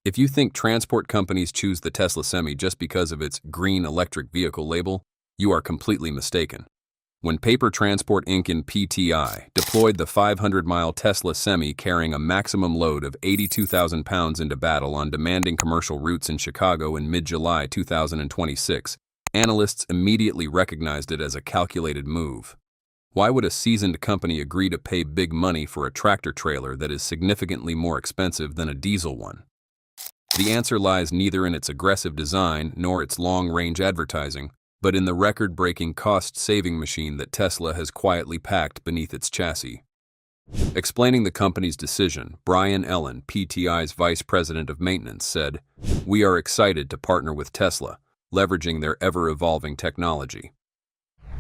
If you think transport companies choose the Tesla Semi just because of its green electric vehicle label, you are completely mistaken. When Paper Transport Inc. and PTI deployed the 500-mile Tesla Semi carrying a maximum load of 82,000 pounds into battle on demanding commercial routes in Chicago in mid-July 2026, analysts immediately recognized it as a calculated move. Why would a seasoned company agree to pay big money for a tractor trailer that is significantly more expensive than a diesel one? The answer lies neither in its aggressive design nor its long-range advertising, but in the record-breaking cost-saving machine that Tesla has quietly packed beneath its chassis. Explaining the company's decision, Brian Ellen, PTI's vice president of maintenance, said, "We are excited to partner with Tesla, leveraging their ever-evolving technology."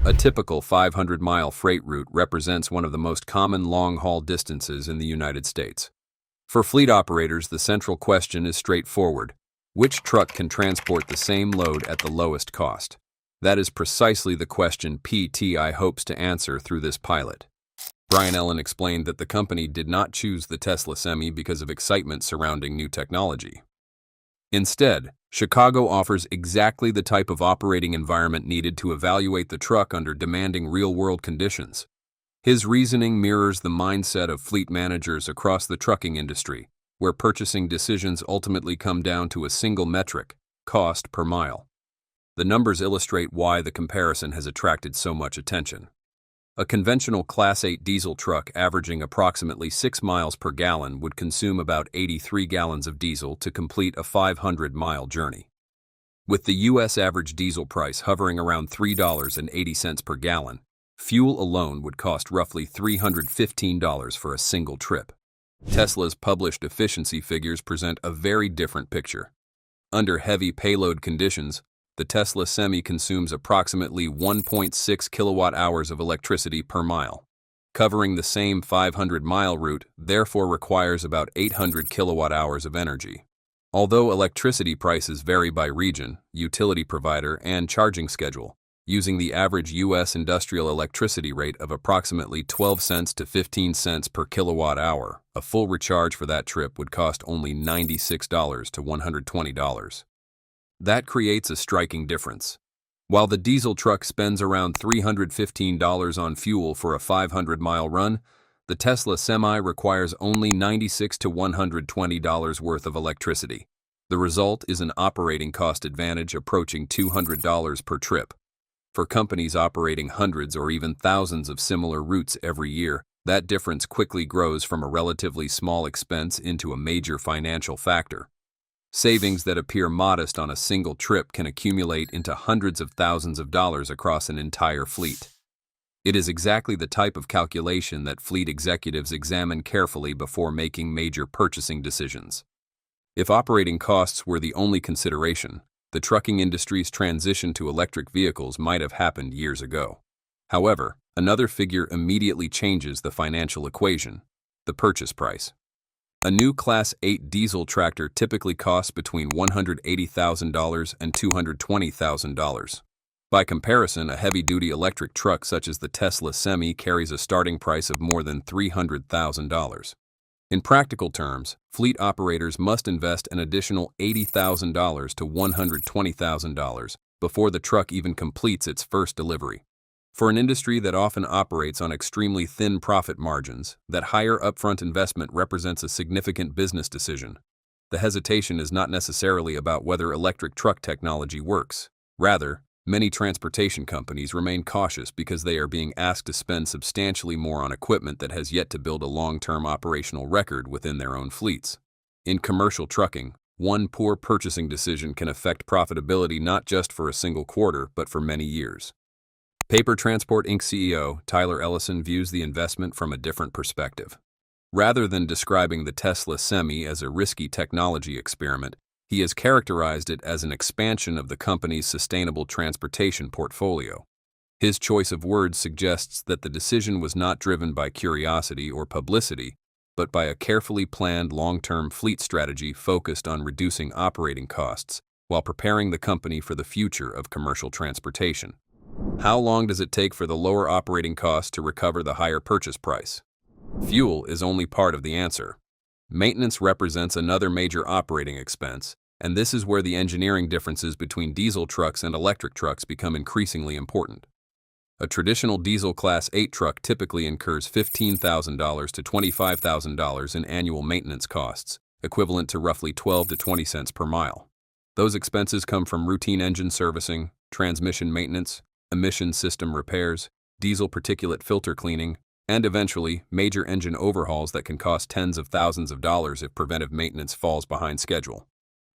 A typical 500-mile freight route represents one of the most common long-haul distances in the United States. For fleet operators, the central question is straightforward: which truck can transport the same load at the lowest cost? That is precisely the question PTI hopes to answer through this pilot. Brian Ellen explained that the company did not choose the Tesla Semi because of excitement surrounding new technology. Instead, Chicago offers exactly the type of operating environment needed to evaluate the truck under demanding real-world conditions. His reasoning mirrors the mindset of fleet managers across the trucking industry, where purchasing decisions ultimately come down to a single metric: cost per mile. The numbers illustrate why the comparison has attracted so much attention. A conventional Class 8 diesel truck averaging approximately 6 miles per gallon would consume about 83 gallons of diesel to complete a 500-mile journey. With the U.S. average diesel price hovering around $3.80 per gallon, fuel alone would cost roughly $315 for a single trip. Tesla's published efficiency figures present a very different picture. Under heavy payload conditions, the Tesla Semi consumes approximately 1.6 kilowatt-hours of electricity per mile. Covering the same 500-mile route therefore requires about 800 kilowatt-hours of energy. Although electricity prices vary by region, utility provider, and charging schedule, using the average U.S. industrial electricity rate of approximately 12 cents to 15 cents per kilowatt-hour, a full recharge for that trip would cost only $96 to $120. That creates a striking difference. While the diesel truck spends around $315 on fuel for a 500-mile run, the Tesla Semi requires only $96 to $120 worth of electricity. The result is an operating cost advantage approaching $200 per trip. For companies operating hundreds or even thousands of similar routes every year, that difference quickly grows from a relatively small expense into a major financial factor. Savings that appear modest on a single trip can accumulate into hundreds of thousands of dollars across an entire fleet. It is exactly the type of calculation that fleet executives examine carefully before making major purchasing decisions. If operating costs were the only consideration, the trucking industry's transition to electric vehicles might have happened years ago. However, another figure immediately changes the financial equation: the purchase price. A new Class 8 diesel tractor typically costs between $180,000 and $220,000. By comparison, a heavy-duty electric truck such as the Tesla Semi carries a starting price of more than $300,000. In practical terms, fleet operators must invest an additional $80,000 to $120,000 before the truck even completes its first delivery. For an industry that often operates on extremely thin profit margins, that higher upfront investment represents a significant business decision. The hesitation is not necessarily about whether electric truck technology works. Rather, many transportation companies remain cautious because they are being asked to spend substantially more on equipment that has yet to build a long-term operational record within their own fleets. In commercial trucking, one poor purchasing decision can affect profitability not just for a single quarter, but for many years. Paper Transport Inc. CEO Tyler Ellison views the investment from a different perspective. Rather than describing the Tesla Semi as a risky technology experiment, he has characterized it as an expansion of the company's sustainable transportation portfolio. His choice of words suggests that the decision was not driven by curiosity or publicity, but by a carefully planned long-term fleet strategy focused on reducing operating costs while preparing the company for the future of commercial transportation. How long does it take for the lower operating costs to recover the higher purchase price? Fuel is only part of the answer. Maintenance represents another major operating expense, and this is where the engineering differences between diesel trucks and electric trucks become increasingly important. A traditional diesel Class 8 truck typically incurs $15,000 to $25,000 in annual maintenance costs, equivalent to roughly 12 to 20 cents per mile. Those expenses come from routine engine servicing, transmission maintenance, emission system repairs, diesel particulate filter cleaning, and eventually, major engine overhauls that can cost tens of thousands of dollars if preventive maintenance falls behind schedule.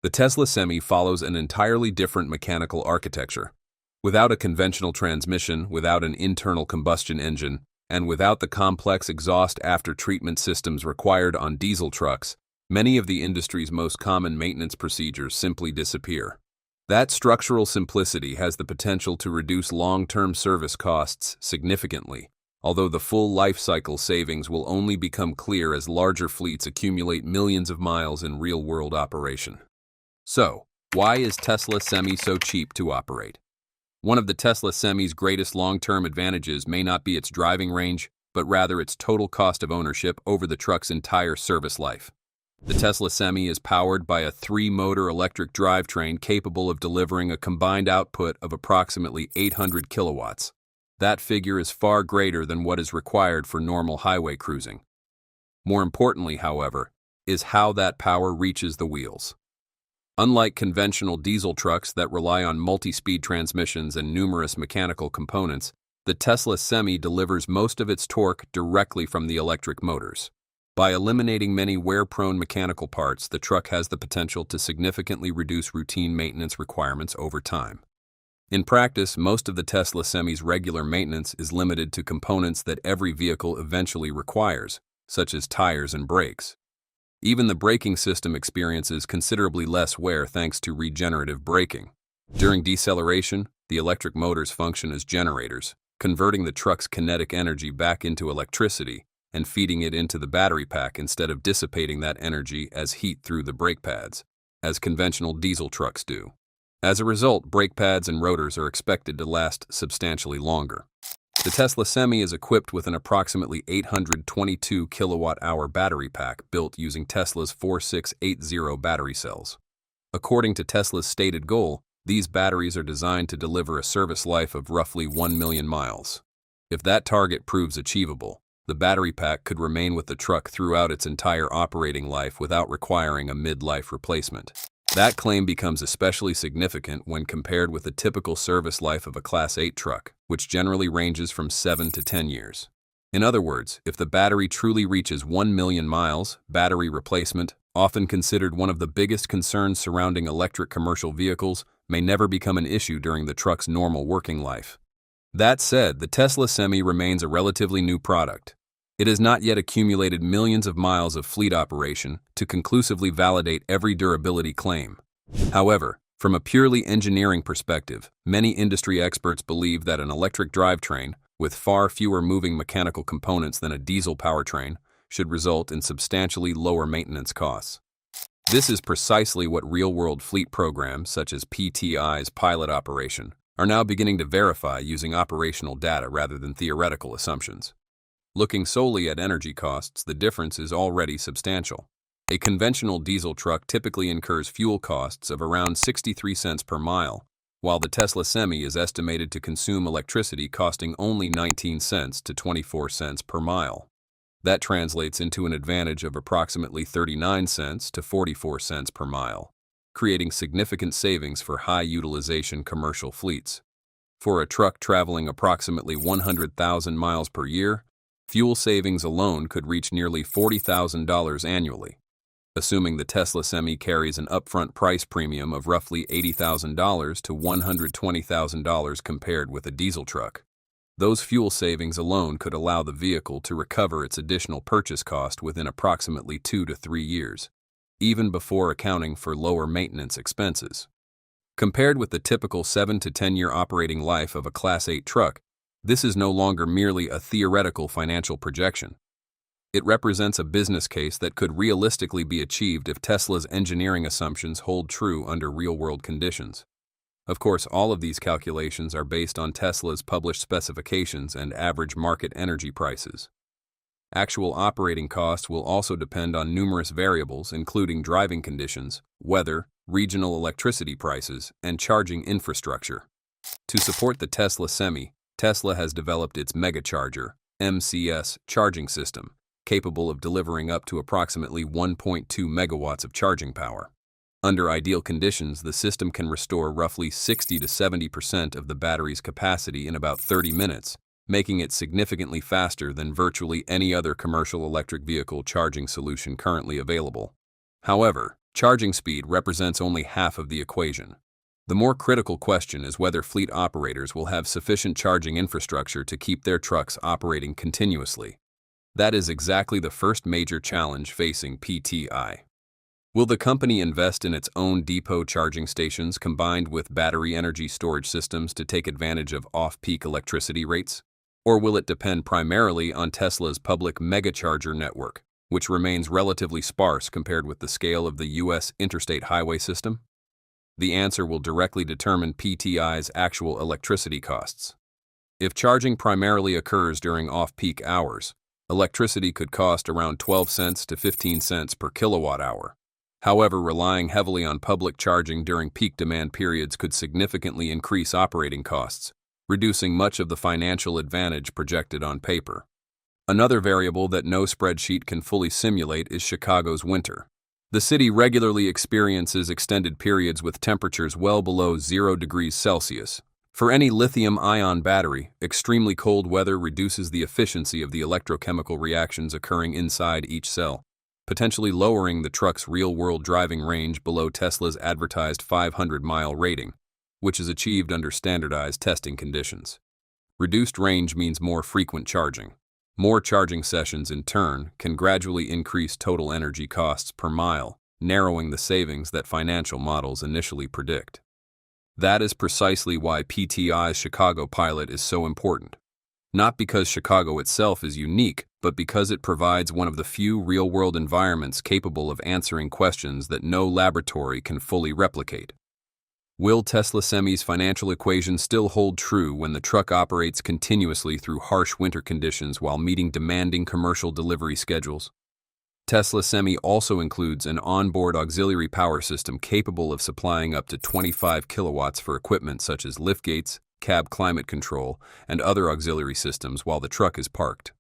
The Tesla Semi follows an entirely different mechanical architecture. Without a conventional transmission, without an internal combustion engine, and without the complex exhaust after-treatment systems required on diesel trucks, many of the industry's most common maintenance procedures simply disappear. That structural simplicity has the potential to reduce long-term service costs significantly, although the full life cycle savings will only become clear as larger fleets accumulate millions of miles in real-world operation. So, why is Tesla Semi so cheap to operate? One of the Tesla Semi's greatest long-term advantages may not be its driving range, but rather its total cost of ownership over the truck's entire service life. The Tesla Semi is powered by a 3-motor electric drivetrain capable of delivering a combined output of approximately 800 kilowatts. That figure is far greater than what is required for normal highway cruising. More importantly, however, is how that power reaches the wheels. Unlike conventional diesel trucks that rely on multi-speed transmissions and numerous mechanical components, the Tesla Semi delivers most of its torque directly from the electric motors. By eliminating many wear-prone mechanical parts, the truck has the potential to significantly reduce routine maintenance requirements over time. In practice, most of the Tesla Semi's regular maintenance is limited to components that every vehicle eventually requires, such as tires and brakes. Even the braking system experiences considerably less wear thanks to regenerative braking. During deceleration, the electric motors function as generators, converting the truck's kinetic energy back into electricity and feeding it into the battery pack instead of dissipating that energy as heat through the brake pads, as conventional diesel trucks do. As a result, brake pads and rotors are expected to last substantially longer. The Tesla Semi is equipped with an approximately 822 kilowatt-hour battery pack built using Tesla's 4680 battery cells. According to Tesla's stated goal, these batteries are designed to deliver a service life of roughly 1 million miles. If that target proves achievable, the battery pack could remain with the truck throughout its entire operating life without requiring a mid-life replacement. That claim becomes especially significant when compared with the typical service life of a Class 8 truck, which generally ranges from 7 to 10 years. In other words, if the battery truly reaches 1 million miles, battery replacement, often considered one of the biggest concerns surrounding electric commercial vehicles, may never become an issue during the truck's normal working life. That said, the Tesla Semi remains a relatively new product. It has not yet accumulated millions of miles of fleet operation to conclusively validate every durability claim. However, from a purely engineering perspective, many industry experts believe that an electric drivetrain, with far fewer moving mechanical components than a diesel powertrain, should result in substantially lower maintenance costs. This is precisely what real-world fleet programs, such as PTI's pilot operation, are now beginning to verify using operational data rather than theoretical assumptions. Looking solely at energy costs, the difference is already substantial. A conventional diesel truck typically incurs fuel costs of around 63 cents per mile, while the Tesla Semi is estimated to consume electricity costing only 19 cents to 24 cents per mile. That translates into an advantage of approximately 39 cents to 44 cents per mile, creating significant savings for high-utilization commercial fleets. For a truck traveling approximately 100,000 miles per year, fuel savings alone could reach nearly $40,000 annually. Assuming the Tesla Semi carries an upfront price premium of roughly $80,000 to $120,000 compared with a diesel truck, those fuel savings alone could allow the vehicle to recover its additional purchase cost within approximately 2 to 3 years, even before accounting for lower maintenance expenses. Compared with the typical 7 to 10-year operating life of a Class 8 truck, this is no longer merely a theoretical financial projection. It represents a business case that could realistically be achieved if Tesla's engineering assumptions hold true under real-world conditions. Of course, all of these calculations are based on Tesla's published specifications and average market energy prices. Actual operating costs will also depend on numerous variables, including driving conditions, weather, regional electricity prices, and charging infrastructure. To support the Tesla Semi, Tesla has developed its Megacharger (MCS) charging system, capable of delivering up to approximately 1.2 megawatts of charging power. Under ideal conditions, the system can restore roughly 60 to 70% of the battery's capacity in about 30 minutes, making it significantly faster than virtually any other commercial electric vehicle charging solution currently available. However, charging speed represents only half of the equation. The more critical question is whether fleet operators will have sufficient charging infrastructure to keep their trucks operating continuously. That is exactly the first major challenge facing PTI. Will the company invest in its own depot charging stations combined with battery energy storage systems to take advantage of off-peak electricity rates? Or will it depend primarily on Tesla's public Megacharger network, which remains relatively sparse compared with the scale of the U.S. interstate highway system? The answer will directly determine PTI's actual electricity costs. If charging primarily occurs during off-peak hours, electricity could cost around 12 cents to 15 cents per kilowatt hour. However, relying heavily on public charging during peak demand periods could significantly increase operating costs, reducing much of the financial advantage projected on paper. Another variable that no spreadsheet can fully simulate is Chicago's winter. The city regularly experiences extended periods with temperatures well below 0 degrees Celsius. For any lithium-ion battery, extremely cold weather reduces the efficiency of the electrochemical reactions occurring inside each cell, potentially lowering the truck's real-world driving range below Tesla's advertised 500-mile rating, which is achieved under standardized testing conditions. Reduced range means more frequent charging. More charging sessions, in turn, can gradually increase total energy costs per mile, narrowing the savings that financial models initially predict. That is precisely why PTI's Chicago pilot is so important. Not because Chicago itself is unique, but because it provides one of the few real-world environments capable of answering questions that no laboratory can fully replicate. Will Tesla Semi's financial equation still hold true when the truck operates continuously through harsh winter conditions while meeting demanding commercial delivery schedules? Tesla Semi also includes an onboard auxiliary power system capable of supplying up to 25 kilowatts for equipment such as liftgates, cab climate control, and other auxiliary systems while the truck is parked.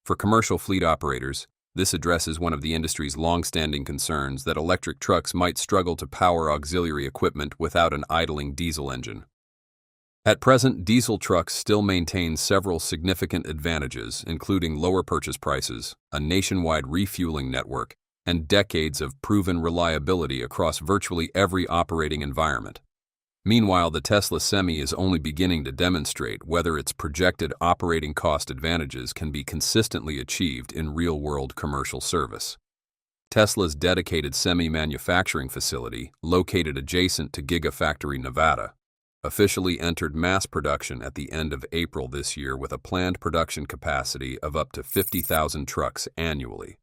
For commercial fleet operators, this addresses one of the industry's long-standing concerns that electric trucks might struggle to power auxiliary equipment without an idling diesel engine. At present, diesel trucks still maintain several significant advantages, including lower purchase prices, a nationwide refueling network, and decades of proven reliability across virtually every operating environment. Meanwhile, the Tesla Semi is only beginning to demonstrate whether its projected operating cost advantages can be consistently achieved in real-world commercial service. Tesla's dedicated semi-manufacturing facility, located adjacent to Gigafactory Nevada, officially entered mass production at the end of April this year with a planned production capacity of up to 50,000 trucks annually.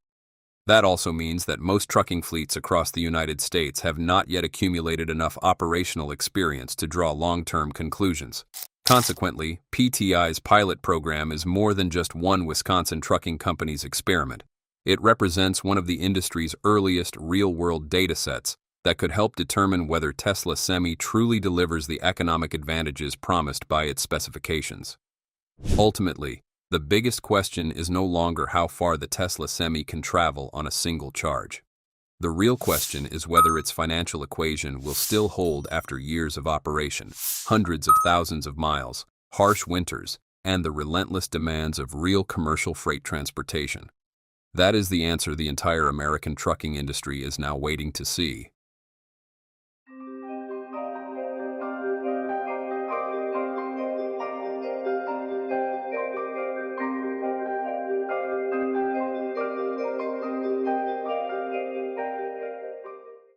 That also means that most trucking fleets across the United States have not yet accumulated enough operational experience to draw long-term conclusions. Consequently, PTI's pilot program is more than just one Wisconsin trucking company's experiment. It represents one of the industry's earliest real-world data sets that could help determine whether Tesla Semi truly delivers the economic advantages promised by its specifications. Ultimately, the biggest question is no longer how far the Tesla Semi can travel on a single charge. The real question is whether its financial equation will still hold after years of operation, hundreds of thousands of miles, harsh winters, and the relentless demands of real commercial freight transportation. That is the answer the entire American trucking industry is now waiting to see.